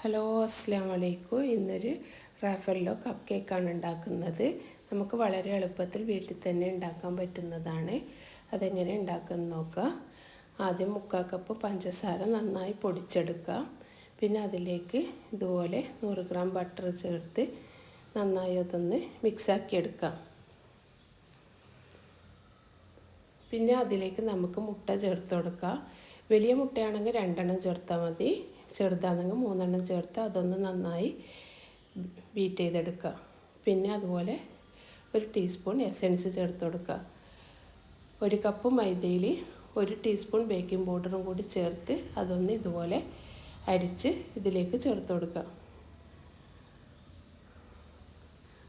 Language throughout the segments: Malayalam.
ഹലോ അസ്സലാമു അലൈക്കും. ഇന്നൊരു റാഫല്ലോ കപ്പ് കേക്കാണ് ഉണ്ടാക്കുന്നത്. നമുക്ക് വളരെ എളുപ്പത്തിൽ വീട്ടിൽ തന്നെ ഉണ്ടാക്കാൻ പറ്റുന്നതാണ്. അതെങ്ങനെ ഉണ്ടാക്കുന്നത് നോക്കാം. ആദ്യം 3/4 കപ്പ് പഞ്ചസാര നന്നായി പൊടിച്ചെടുക്കുക. പിന്നെ അതിലേക്ക് ഇതുപോലെ 100 ഗ്രാം ബട്ടർ ചേർത്ത് നന്നായി അതൊന്ന് മിക്സാക്കി എടുക്കാം. പിന്നെ അതിലേക്ക് നമുക്ക് മുട്ട ചേർത്ത് കൊടുക്കാം. വലിയ മുട്ടയാണെങ്കിൽ 2 എണ്ണം ചേർത്താൽ മതി. ചെറുതാണെങ്കിൽ 3 എണ്ണം ചേർത്ത് അതൊന്ന് നന്നായി ബീറ്റ് ചെയ്തെടുക്കുക. പിന്നെ അതുപോലെ 1 ടീസ്പൂൺ എസൻസ് ചേർത്ത് കൊടുക്കുക. 1 കപ്പ് മൈദയിൽ 1 ടീസ്പൂൺ ബേക്കിംഗ് പൗഡറും കൂടി ചേർത്ത് അതൊന്ന് ഇതുപോലെ അരിച്ച് ഇതിലേക്ക് ചേർത്ത് കൊടുക്കുക.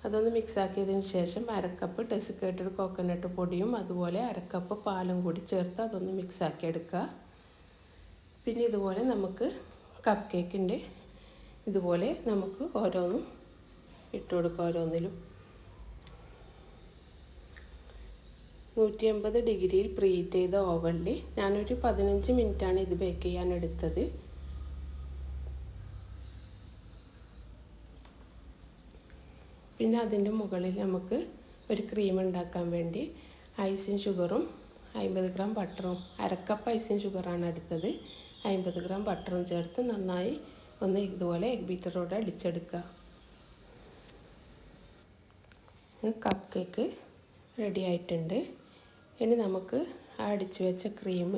അതൊന്ന് മിക്സാക്കിയതിന് ശേഷം 1/2 കപ്പ് ഡെസിക്കേറ്റഡ് കോക്കനട്ട് പൊടിയും അതുപോലെ 1/2 കപ്പ് പാലും കൂടി ചേർത്ത് അതൊന്ന് മിക്സാക്കി എടുക്കുക. പിന്നെ ഇതുപോലെ നമുക്ക് കപ്പ് കേക്കിൻ്റെ ഇതുപോലെ നമുക്ക് ഓരോന്നും ഇട്ട് കൊടുക്കുക. ഓരോന്നിലും 180 ഡിഗ്രിയിൽ പ്രീഹീറ്റ് ചെയ്ത ഓവനിൽ ഞാനൊരു 15 മിനിറ്റാണ് ഇത് ബേക്ക് ചെയ്യാൻ എടുത്തത്. പിന്നെ അതിൻ്റെ മുകളിൽ നമുക്ക് ഒരു ക്രീം ഉണ്ടാക്കാൻ വേണ്ടി ഐസിങ് ഷുഗറും 50 ഗ്രാം ബട്ടറും 1/2 കപ്പ് ഐസിങ് ഷുഗറാണ് എടുത്തത്. 50 ഗ്രാം ബട്ടറും ചേർത്ത് നന്നായി ഒന്ന് ഇതുപോലെ എഗ് ബീറ്ററോടെ അടിച്ചെടുക്കുക. കപ്പ് കേക്ക് റെഡി ആയിട്ടുണ്ട്. ഇനി നമുക്ക് അടിച്ചു വെച്ച ക്രീം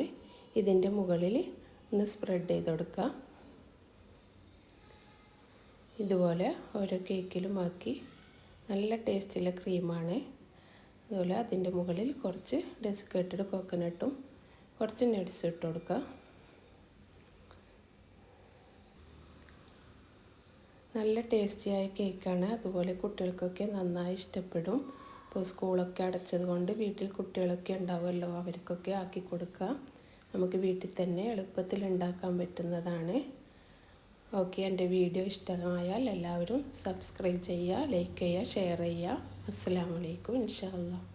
ഇതിൻ്റെ മുകളിൽ ഒന്ന് സ്പ്രെഡ് ചെയ്ത് കൊടുക്കുക. ഇതുപോലെ ഓരോ കേക്കിലും ആക്കി നല്ല ടേസ്റ്റുള്ള ക്രീമാണ്. അതുപോലെ അതിൻ്റെ മുകളിൽ കുറച്ച് ഡെസിക്കേറ്റഡ് കോക്കനട്ടും കുറച്ച് നട്ട്സും ഇട്ട് കൊടുക്കുക. നല്ല ടേസ്റ്റിയായ കേക്കാണ്. അതുപോലെ കുട്ടികൾക്കൊക്കെ നന്നായി ഇഷ്ടപ്പെടും. ഇപ്പോൾ സ്കൂളൊക്കെ അടച്ചത് കൊണ്ട് വീട്ടിൽ കുട്ടികളൊക്കെ ഉണ്ടാവുമല്ലോ, അവർക്കൊക്കെ ആക്കി കൊടുക്കുക. നമുക്ക് വീട്ടിൽ തന്നെ എളുപ്പത്തിൽ ഉണ്ടാക്കാൻ പറ്റുന്നതാണ്. ഓക്കെ, എൻ്റെ വീഡിയോ ഇഷ്ടമായാൽ എല്ലാവരും സബ്സ്ക്രൈബ് ചെയ്യുക, ലൈക്ക് ചെയ്യുക, ഷെയർ ചെയ്യുക. അസ്സലാമു അലൈക്കും. ഇൻഷാ അല്ലാഹ്.